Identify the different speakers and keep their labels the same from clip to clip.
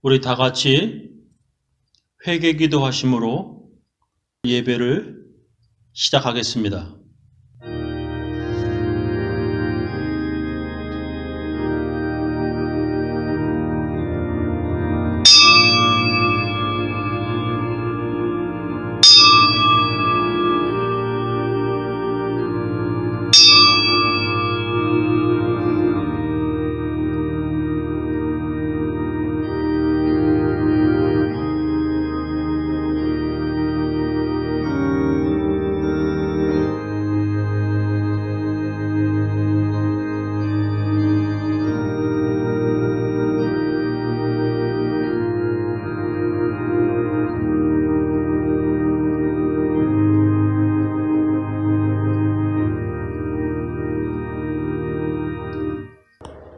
Speaker 1: 우리 다 같이 회개기도 하심으로 예배를 시작하겠습니다.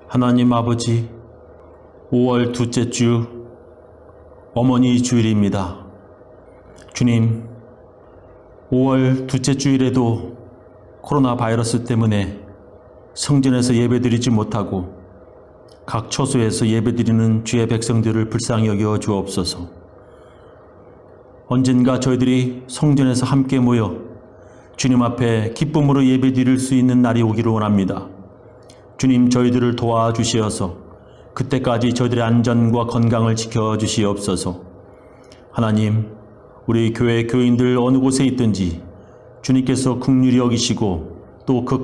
Speaker 1: 하나님 아버지, 5월 둘째 주 어머니 주일입니다. 주님, 5월 둘째 주일에도 코로나 바이러스 때문에 성전에서 예배드리지 못하고 각 처소에서 예배드리는 주의 백성들을 불쌍히 여겨 주옵소서. 언젠가 저희들이 성전에서 함께 모여 주님 앞에 기쁨으로 예배드릴 수 있는 날이 오기를 원합니다. 주님, 저희들을 도와주시어서 그때까지 저희들의 안전과 건강을 지켜주시옵소서. 하나님, 우리 교회 교인들 어느 곳에 있든지 주님께서 긍휼히 여기시고 또 각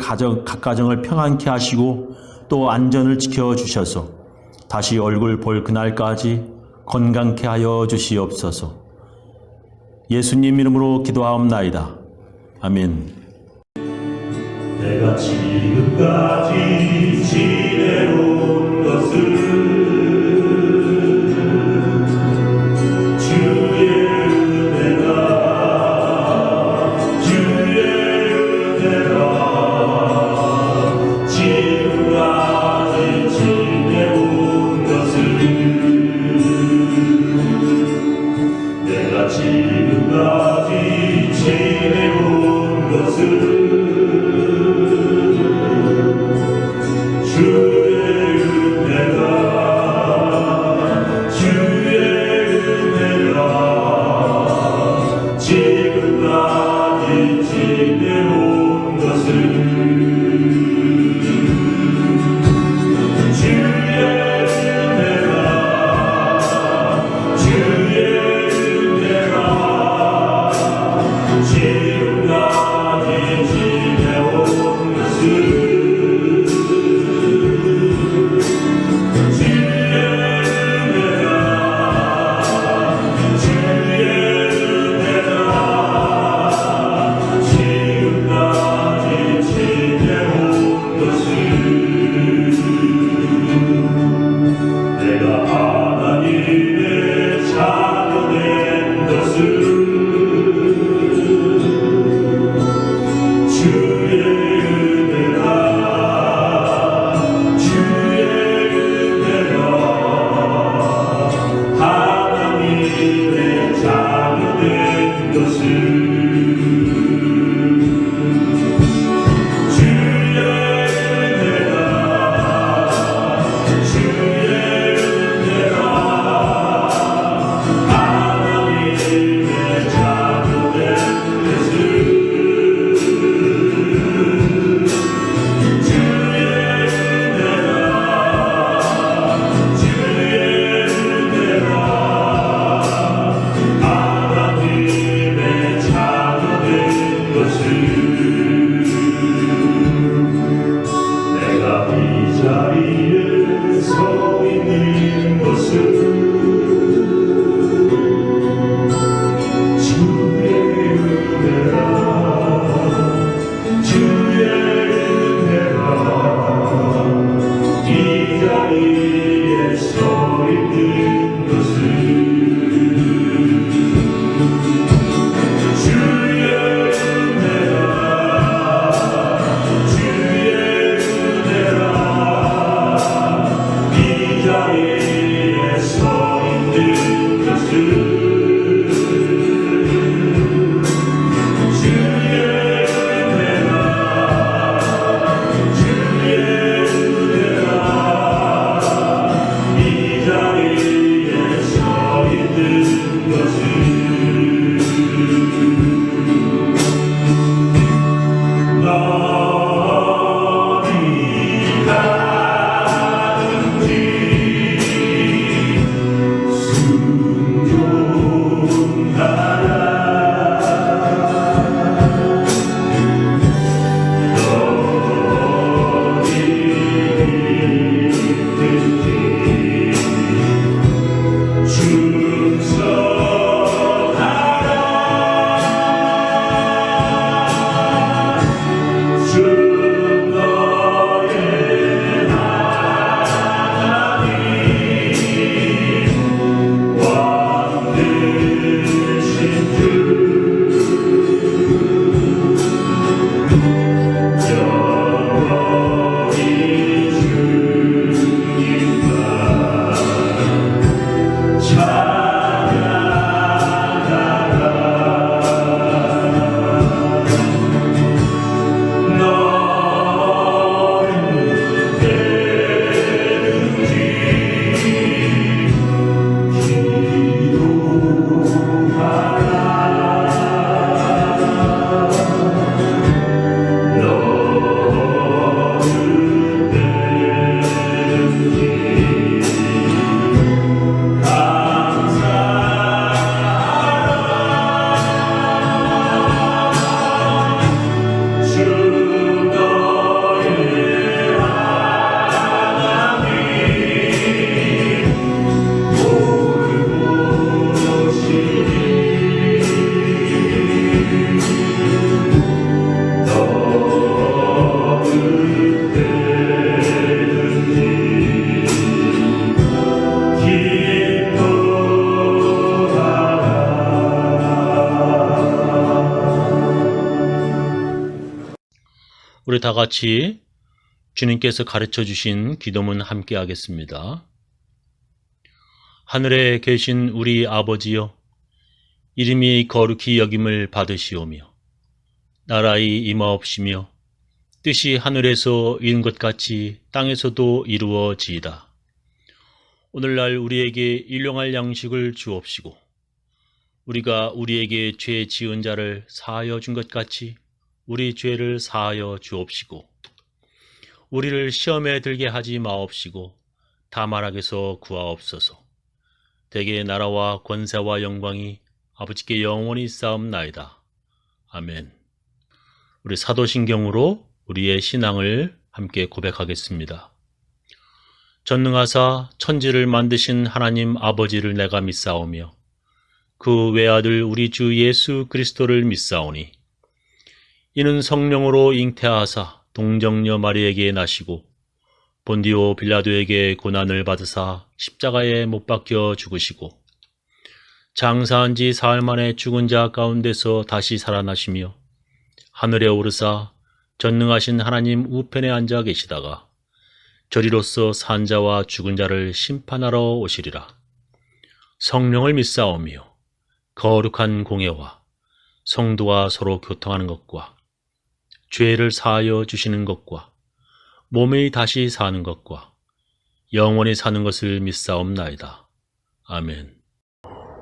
Speaker 1: 가정을 평안케 하시고 또 안전을 지켜주셔서 다시 얼굴 볼 그날까지 건강케 하여 주시옵소서. 예수님 이름으로 기도하옵나이다. 아멘.
Speaker 2: 내가 지금까지 지내온 것을 주의 은혜가 지금까지 지내온 것을 내가 지금까지 지내온 것을
Speaker 3: 주의
Speaker 1: 우리 다 같이 주님께서 가르쳐 주신 기도문 함께 하겠습니다. 하늘에 계신 우리 아버지여, 이름이 거룩히 여김을 받으시오며 나라의 임하옵시며 뜻이 하늘에서 이룬 것 같이 땅에서도 이루어지이다. 오늘날 우리에게 일용할 양식을 주옵시고 우리가 우리에게 죄 지은 자를 사하여 준 것 같이 우리 죄를 사하여 주옵시고 우리를 시험에 들게 하지 마옵시고 다만 악에서 구하옵소서. 대개 나라와 권세와 영광이 아버지께 영원히 쌓옵나이다. 아멘. 우리 사도신경으로 우리의 신앙을 함께 고백하겠습니다. 전능하사 천지를 만드신 하나님 아버지를 내가 믿사오며 그 외아들 우리 주 예수 그리스도를 믿사오니 이는 성령으로 잉태하사 동정녀 마리에게 나시고 본디오 빌라도에게 고난을 받으사 십자가에 못 박혀 죽으시고 장사한 지 사흘 만에 죽은 자 가운데서 다시 살아나시며 하늘에 오르사 전능하신 하나님 우편에 앉아 계시다가 저리로서 산 자와 죽은 자를 심판하러 오시리라. 성령을 믿사오며 거룩한 공예와 성도와 서로 교통하는 것과 죄를 사하여 주시는 것과 몸이 다시 사는 것과 영원히 사는 것을 믿사옵나이다. 아멘.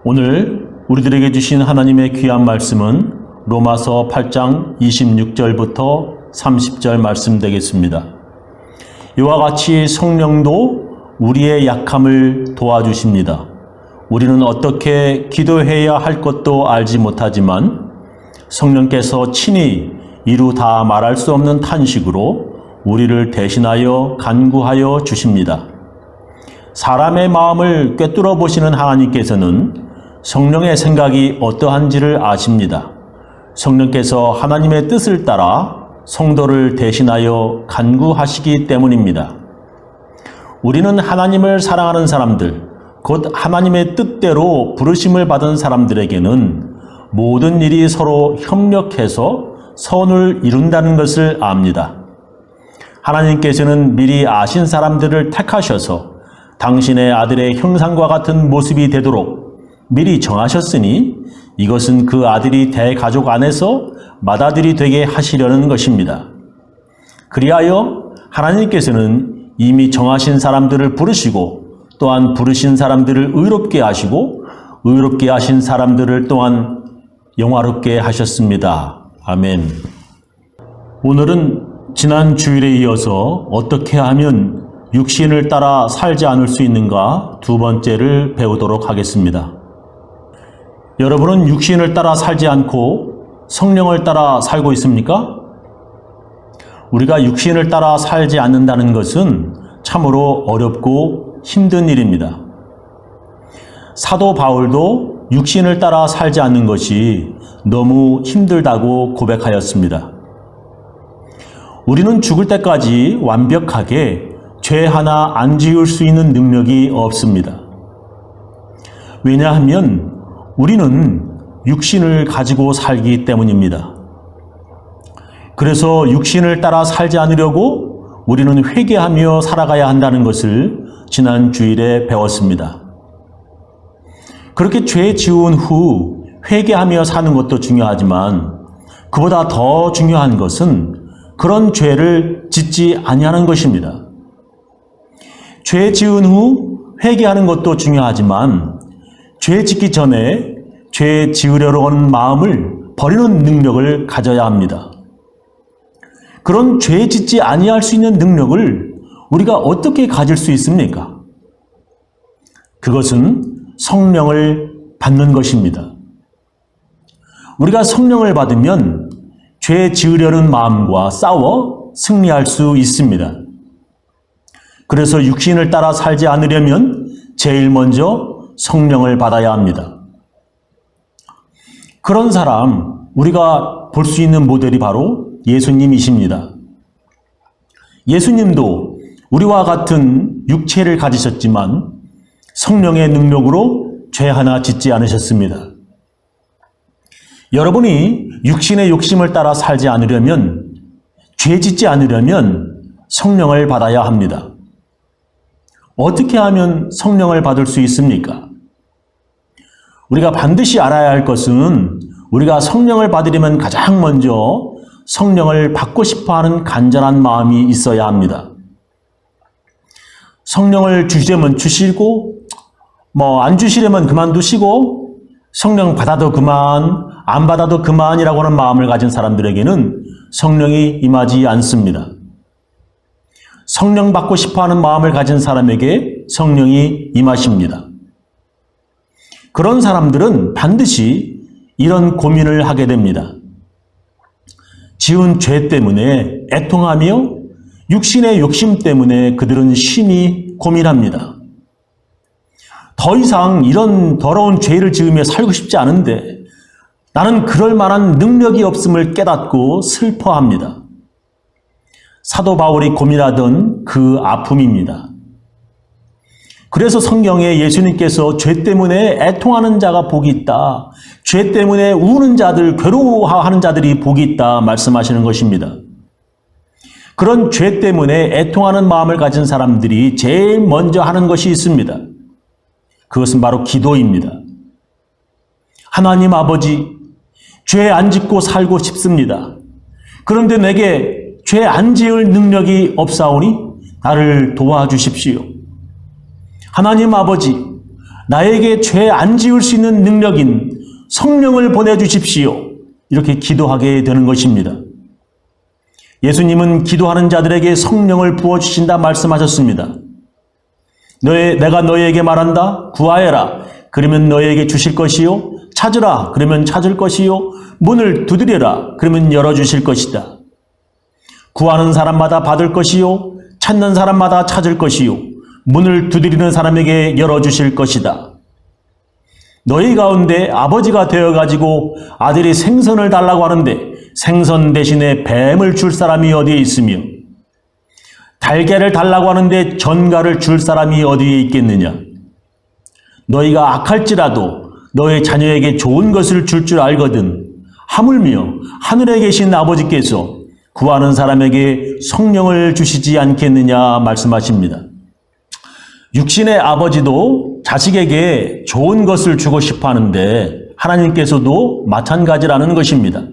Speaker 1: 오늘 우리들에게 주신 하나님의 귀한 말씀은 로마서 8장 26절부터 30절 말씀 되겠습니다. 이와 같이 성령도 우리의 약함을 도와주십니다. 우리는 어떻게 기도해야 할 것도 알지 못하지만 성령께서 친히 이루 다 말할 수 없는 탄식으로 우리를 대신하여 간구하여 주십니다. 사람의 마음을 꿰뚫어 보시는 하나님께서는 성령의 생각이 어떠한지를 아십니다. 성령께서 하나님의 뜻을 따라 성도를 대신하여 간구하시기 때문입니다. 우리는 하나님을 사랑하는 사람들, 곧 하나님의 뜻대로 부르심을 받은 사람들에게는 모든 일이 서로 협력해서 선을 이룬다는 것을 압니다. 하나님께서는 미리 아신 사람들을 택하셔서 당신의 아들의 형상과 같은 모습이 되도록 미리 정하셨으니 이것은 그 아들이 대가족 안에서 맏아들이 되게 하시려는 것입니다. 그리하여 하나님께서는 이미 정하신 사람들을 부르시고 또한 부르신 사람들을 의롭게 하시고 의롭게 하신 사람들을 또한 영화롭게 하셨습니다. 아멘. 오늘은 지난 주일에 이어서 어떻게 하면 육신을 따라 살지 않을 수 있는가 두 번째를 배우도록 하겠습니다. 여러분은 육신을 따라 살지 않고 성령을 따라 살고 있습니까? 우리가 육신을 따라 살지 않는다는 것은 참으로 어렵고 힘든 일입니다. 사도 바울도 육신을 따라 살지 않는 것이 너무 힘들다고 고백하였습니다. 우리는 죽을 때까지 완벽하게 죄 하나 안 지을 수 있는 능력이 없습니다. 왜냐하면 우리는 육신을 가지고 살기 때문입니다. 그래서 육신을 따라 살지 않으려고 우리는 회개하며 살아가야 한다는 것을 지난 주일에 배웠습니다. 그렇게 죄 지은 후 회개하며 사는 것도 중요하지만 그보다 더 중요한 것은 그런 죄를 짓지 아니하는 것입니다. 죄 지은 후 회개하는 것도 중요하지만 죄 짓기 전에 죄 지으려고 하는 마음을 버리는 능력을 가져야 합니다. 그런 죄 짓지 아니할 수 있는 능력을 우리가 어떻게 가질 수 있습니까? 그것은 성령을 받는 것입니다. 우리가 성령을 받으면 죄 지으려는 마음과 싸워 승리할 수 있습니다. 그래서 육신을 따라 살지 않으려면 제일 먼저 성령을 받아야 합니다. 그런 사람, 우리가 볼 수 있는 모델이 바로 예수님이십니다. 예수님도 우리와 같은 육체를 가지셨지만 성령의 능력으로 죄 하나 짓지 않으셨습니다. 여러분이 육신의 욕심을 따라 살지 않으려면 죄 짓지 않으려면 성령을 받아야 합니다. 어떻게 하면 성령을 받을 수 있습니까? 우리가 반드시 알아야 할 것은 우리가 성령을 받으려면 가장 먼저 성령을 받고 싶어하는 간절한 마음이 있어야 합니다. 성령을 주시려면 주시고 안 주시려면 그만두시고 성령 받아도 그만 안 받아도 그만이라고 하는 마음을 가진 사람들에게는 성령이 임하지 않습니다. 성령 받고 싶어하는 마음을 가진 사람에게 성령이 임하십니다. 그런 사람들은 반드시 이런 고민을 하게 됩니다. 지은 죄 때문에 애통하며 육신의 욕심 때문에 그들은 심히 고민합니다. 더 이상 이런 더러운 죄를 지으며 살고 싶지 않은데 나는 그럴 만한 능력이 없음을 깨닫고 슬퍼합니다. 사도 바울이 고민하던 그 아픔입니다. 그래서 성경에 예수님께서 죄 때문에 애통하는 자가 복이 있다. 죄 때문에 우는 자들, 괴로워하는 자들이 복이 있다 말씀하시는 것입니다. 그런 죄 때문에 애통하는 마음을 가진 사람들이 제일 먼저 하는 것이 있습니다. 그것은 바로 기도입니다. 하나님 아버지, 죄 안 짓고 살고 싶습니다. 그런데 내게 죄 안 지을 능력이 없사오니 나를 도와주십시오. 하나님 아버지, 나에게 죄 안 지을 수 있는 능력인 성령을 보내주십시오. 이렇게 기도하게 되는 것입니다. 예수님은 기도하는 자들에게 성령을 부어주신다 말씀하셨습니다. 내가 너희에게 말한다. 구하여라. 그러면 너희에게 주실 것이요. 찾으라. 그러면 찾을 것이요. 문을 두드려라. 그러면 열어주실 것이다. 구하는 사람마다 받을 것이요. 찾는 사람마다 찾을 것이요. 문을 두드리는 사람에게 열어주실 것이다. 너희 가운데 아버지가 되어가지고 아들이 생선을 달라고 하는데 생선 대신에 뱀을 줄 사람이 어디에 있으며 달걀을 달라고 하는데 전갈을 줄 사람이 어디에 있겠느냐. 너희가 악할지라도 너희 자녀에게 좋은 것을 줄 줄 알거든 하물며 하늘에 계신 아버지께서 구하는 사람에게 성령을 주시지 않겠느냐 말씀하십니다. 육신의 아버지도 자식에게 좋은 것을 주고 싶어 하는데 하나님께서도 마찬가지라는 것입니다.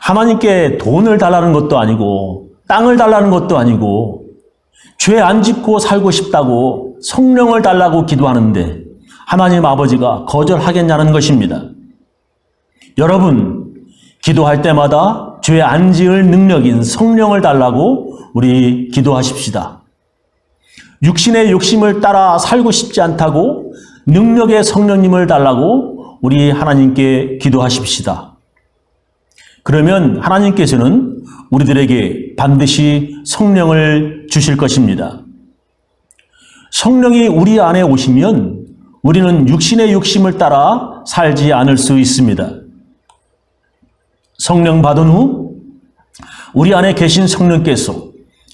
Speaker 1: 하나님께 돈을 달라는 것도 아니고 땅을 달라는 것도 아니고 죄 안 짓고 살고 싶다고 성령을 달라고 기도하는데 하나님 아버지가 거절하겠냐는 것입니다. 여러분, 기도할 때마다 죄 안 지을 능력인 성령을 달라고 우리 기도하십시다. 육신의 욕심을 따라 살고 싶지 않다고 능력의 성령님을 달라고 우리 하나님께 기도하십시다. 그러면 하나님께서는 우리들에게 반드시 성령을 주실 것입니다. 성령이 우리 안에 오시면 우리는 육신의 욕심을 따라 살지 않을 수 있습니다. 성령 받은 후 우리 안에 계신 성령께서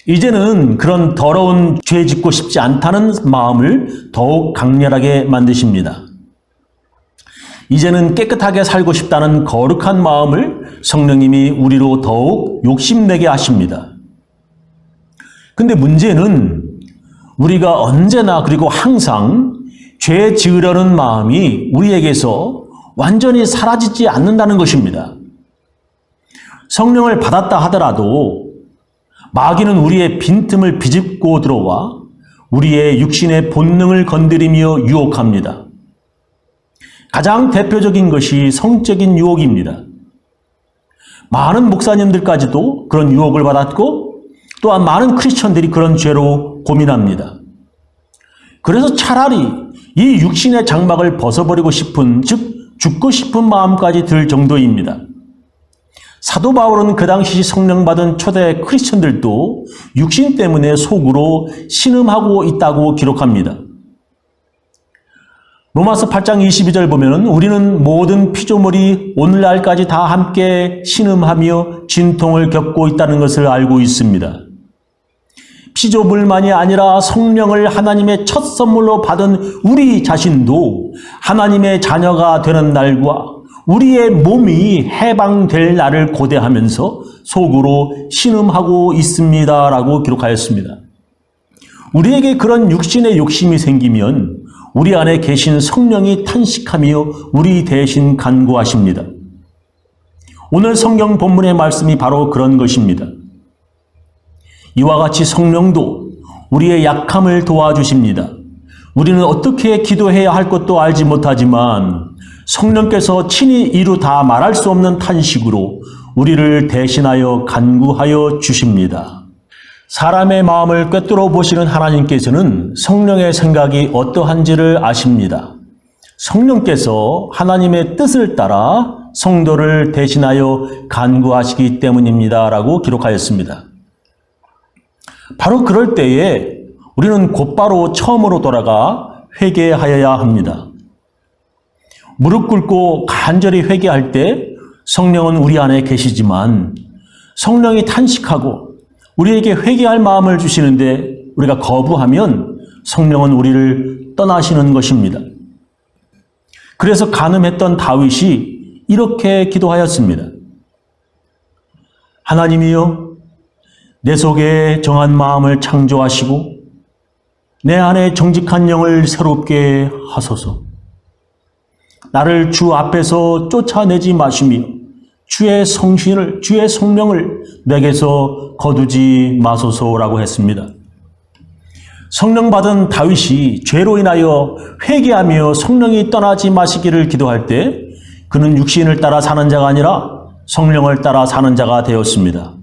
Speaker 1: 이제는 그런 더러운 죄 짓고 싶지 않다는 마음을 더욱 강렬하게 만드십니다. 이제는 깨끗하게 살고 싶다는 거룩한 마음을 성령님이 우리로 더욱 욕심내게 하십니다. 근데 문제는 우리가 언제나 그리고 항상 죄 지으려는 마음이 우리에게서 완전히 사라지지 않는다는 것입니다. 성령을 받았다 하더라도 마귀는 우리의 빈틈을 비집고 들어와 우리의 육신의 본능을 건드리며 유혹합니다. 가장 대표적인 것이 성적인 유혹입니다. 많은 목사님들까지도 그런 유혹을 받았고 또한 많은 크리스천들이 그런 죄로 고민합니다. 그래서 차라리 이 육신의 장막을 벗어버리고 싶은, 즉 죽고 싶은 마음까지 들 정도입니다. 사도 바울은 그 당시 성령 받은 초대 크리스천들도 육신 때문에 속으로 신음하고 있다고 기록합니다. 로마서 8장 22절 보면 우리는 모든 피조물이 오늘날까지 다 함께 신음하며 진통을 겪고 있다는 것을 알고 있습니다. 피조물만이 아니라 성령을 하나님의 첫 선물로 받은 우리 자신도 하나님의 자녀가 되는 날과 우리의 몸이 해방될 날을 고대하면서 속으로 신음하고 있습니다라고 기록하였습니다. 우리에게 그런 육신의 욕심이 생기면 우리 안에 계신 성령이 탄식하며 우리 대신 간구하십니다. 오늘 성경 본문의 말씀이 바로 그런 것입니다. 이와 같이 성령도 우리의 약함을 도와주십니다. 우리는 어떻게 기도해야 할 것도 알지 못하지만 성령께서 친히 이루 다 말할 수 없는 탄식으로 우리를 대신하여 간구하여 주십니다. 사람의 마음을 꿰뚫어 보시는 하나님께서는 성령의 생각이 어떠한지를 아십니다. 성령께서 하나님의 뜻을 따라 성도를 대신하여 간구하시기 때문입니다. 라고 기록하였습니다. 바로 그럴 때에 우리는 곧바로 처음으로 돌아가 회개하여야 합니다. 무릎 꿇고 간절히 회개할 때 성령은 우리 안에 계시지만 성령이 탄식하고 우리에게 회개할 마음을 주시는데 우리가 거부하면 성령은 우리를 떠나시는 것입니다. 그래서 간음했던 다윗이 이렇게 기도하였습니다. 하나님이여, 내 속에 정한 마음을 창조하시고 내 안에 정직한 영을 새롭게 하소서. 나를 주 앞에서 쫓아내지 마시며 주의 성신을, 주의 성령을 내게서 거두지 마소서라고 했습니다. 성령 받은 다윗이 죄로 인하여 회개하며 성령이 떠나지 마시기를 기도할 때 그는 육신을 따라 사는 자가 아니라 성령을 따라 사는 자가 되었습니다.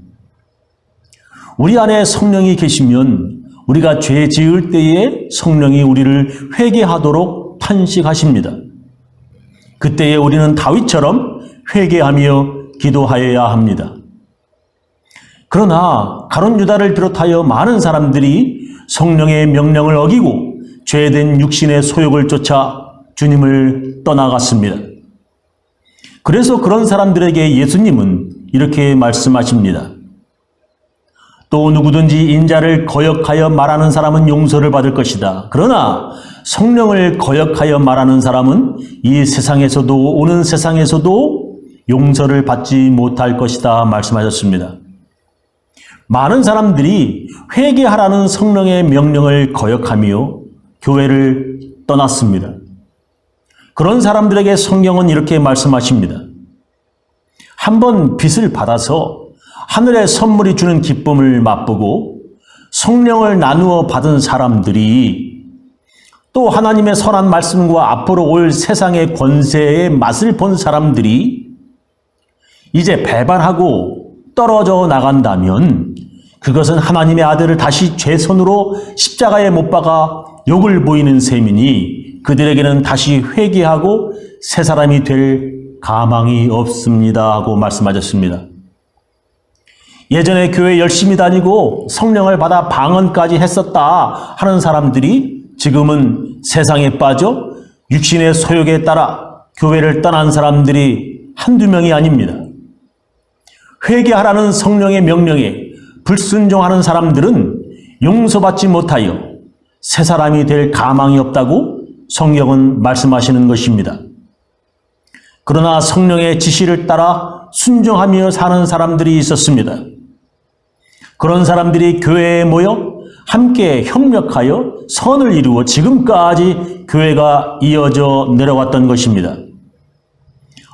Speaker 1: 우리 안에 성령이 계시면 우리가 죄 지을 때에 성령이 우리를 회개하도록 탄식하십니다. 그때에 우리는 다윗처럼 회개하며 기도하여야 합니다. 그러나 가룟 유다를 비롯하여 많은 사람들이 성령의 명령을 어기고 죄된 육신의 소욕을 쫓아 주님을 떠나갔습니다. 그래서 그런 사람들에게 예수님은 이렇게 말씀하십니다. 또 누구든지 인자를 거역하여 말하는 사람은 용서를 받을 것이다. 그러나 성령을 거역하여 말하는 사람은 이 세상에서도 오는 세상에서도 용서를 받지 못할 것이다 말씀하셨습니다. 많은 사람들이 회개하라는 성령의 명령을 거역하며 교회를 떠났습니다. 그런 사람들에게 성경은 이렇게 말씀하십니다. 한번 빚을 받아서 하늘의 선물이 주는 기쁨을 맛보고 성령을 나누어 받은 사람들이 또 하나님의 선한 말씀과 앞으로 올 세상의 권세의 맛을 본 사람들이 이제 배반하고 떨어져 나간다면 그것은 하나님의 아들을 다시 죄선으로 십자가에 못 박아 욕을 보이는 셈이니 그들에게는 다시 회개하고 새 사람이 될 가망이 없습니다 하고 말씀하셨습니다. 예전에 교회 열심히 다니고 성령을 받아 방언까지 했었다 하는 사람들이 지금은 세상에 빠져 육신의 소욕에 따라 교회를 떠난 사람들이 한두 명이 아닙니다. 회개하라는 성령의 명령에 불순종하는 사람들은 용서받지 못하여 새 사람이 될 가망이 없다고 성경은 말씀하시는 것입니다. 그러나 성령의 지시를 따라 순종하며 사는 사람들이 있었습니다. 그런 사람들이 교회에 모여 함께 협력하여 선을 이루어 지금까지 교회가 이어져 내려왔던 것입니다.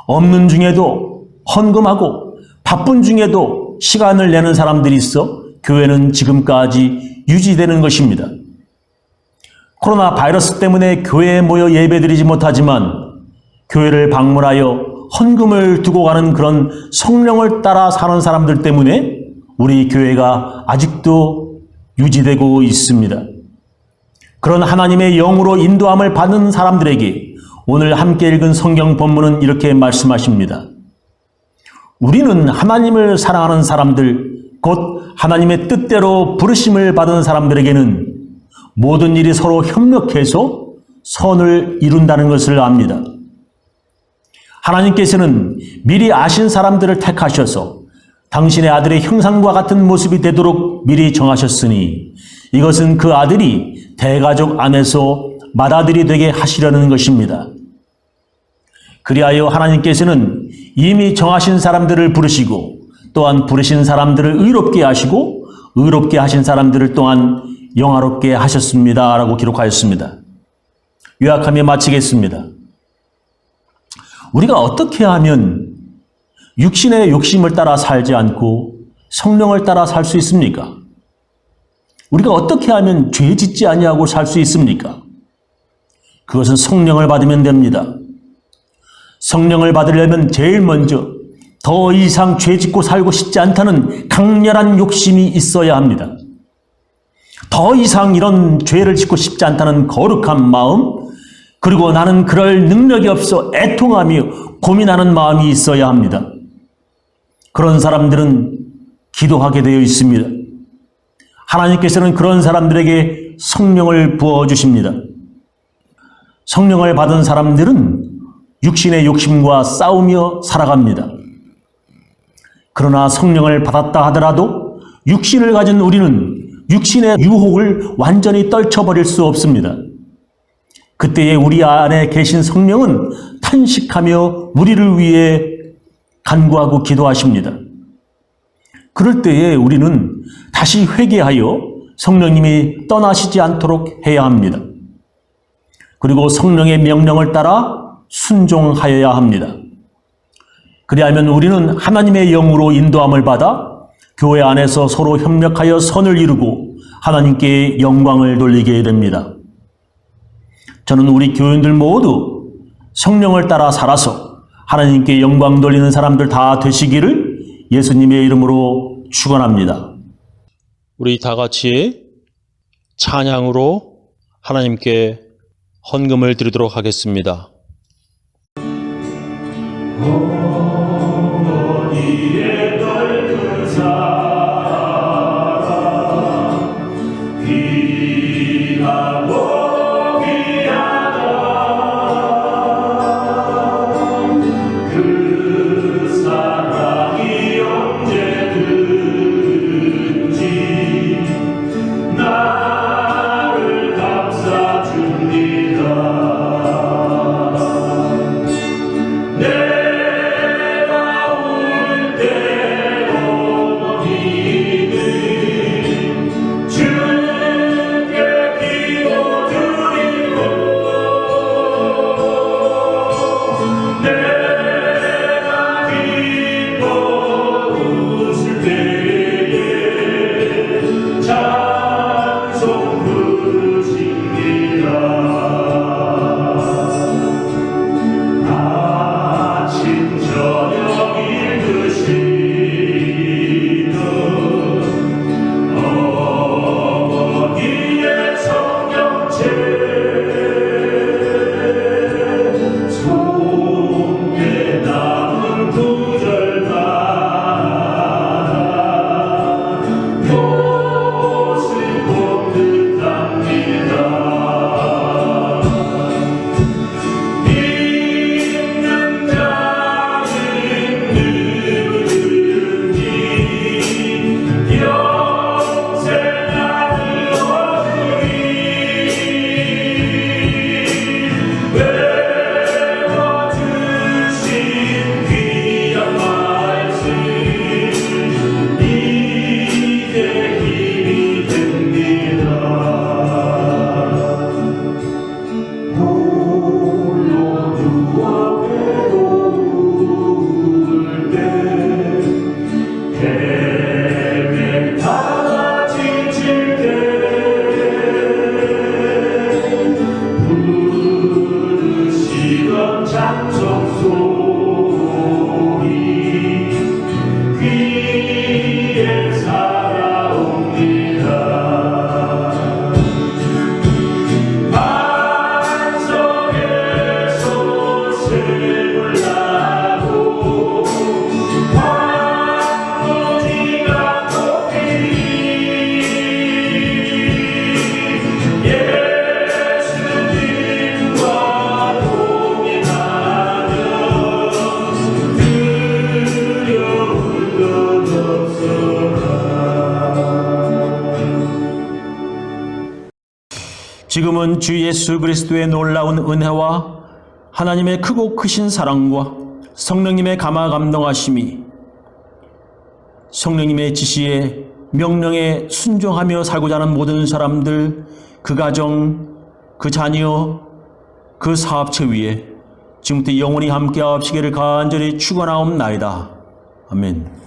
Speaker 1: 없는 중에도 헌금하고 바쁜 중에도 시간을 내는 사람들이 있어 교회는 지금까지 유지되는 것입니다. 코로나 바이러스 때문에 교회에 모여 예배드리지 못하지만 교회를 방문하여 헌금을 두고 가는 그런 성령을 따라 사는 사람들 때문에 우리 교회가 아직도 유지되고 있습니다. 그런 하나님의 영으로 인도함을 받는 사람들에게 오늘 함께 읽은 성경 본문은 이렇게 말씀하십니다. 우리는 하나님을 사랑하는 사람들, 곧 하나님의 뜻대로 부르심을 받은 사람들에게는 모든 일이 서로 협력해서 선을 이룬다는 것을 압니다. 하나님께서는 미리 아신 사람들을 택하셔서 당신의 아들의 형상과 같은 모습이 되도록 미리 정하셨으니 이것은 그 아들이 대가족 안에서 맏아들이 되게 하시려는 것입니다. 그리하여 하나님께서는 이미 정하신 사람들을 부르시고 또한 부르신 사람들을 의롭게 하시고 의롭게 하신 사람들을 또한 영화롭게 하셨습니다. 라고 기록하였습니다. 요약하며 마치겠습니다. 우리가 어떻게 하면 육신의 욕심을 따라 살지 않고 성령을 따라 살 수 있습니까? 우리가 어떻게 하면 죄 짓지 아니하고 살 수 있습니까? 그것은 성령을 받으면 됩니다. 성령을 받으려면 제일 먼저 더 이상 죄 짓고 살고 싶지 않다는 강렬한 욕심이 있어야 합니다. 더 이상 이런 죄를 짓고 싶지 않다는 거룩한 마음, 그리고 나는 그럴 능력이 없어 애통하며 고민하는 마음이 있어야 합니다. 그런 사람들은 기도하게 되어 있습니다. 하나님께서는 그런 사람들에게 성령을 부어주십니다. 성령을 받은 사람들은 육신의 욕심과 싸우며 살아갑니다. 그러나 성령을 받았다 하더라도 육신을 가진 우리는 육신의 유혹을 완전히 떨쳐버릴 수 없습니다. 그때에 우리 안에 계신 성령은 탄식하며 우리를 위해 간구하고 기도하십니다. 그럴 때에 우리는 다시 회개하여 성령님이 떠나시지 않도록 해야 합니다. 그리고 성령의 명령을 따라 순종하여야 합니다. 그리하면 우리는 하나님의 영으로 인도함을 받아 교회 안에서 서로 협력하여 선을 이루고 하나님께 영광을 돌리게 됩니다. 저는 우리 교인들 모두 성령을 따라 살아서 하나님께 영광 돌리는 사람들 다 되시기를 예수님의 이름으로 축원합니다. 우리 다 같이 찬양으로 하나님께 헌금을 드리도록 하겠습니다.
Speaker 2: 어머니의 넓은 사랑 귀하고 귀하다 그 사랑이 언제든지 나를 감싸줍니다.
Speaker 1: 지금은 주 예수 그리스도의 놀라운 은혜와 하나님의 크고 크신 사랑과 성령님의 감화 감동하심이 성령님의 지시에 명령에 순종하며 살고자 하는 모든 사람들, 그 가정, 그 자녀, 그 사업체 위에 지금부터 영원히 함께 하옵시기를 간절히 축원하옵나이다. 아멘.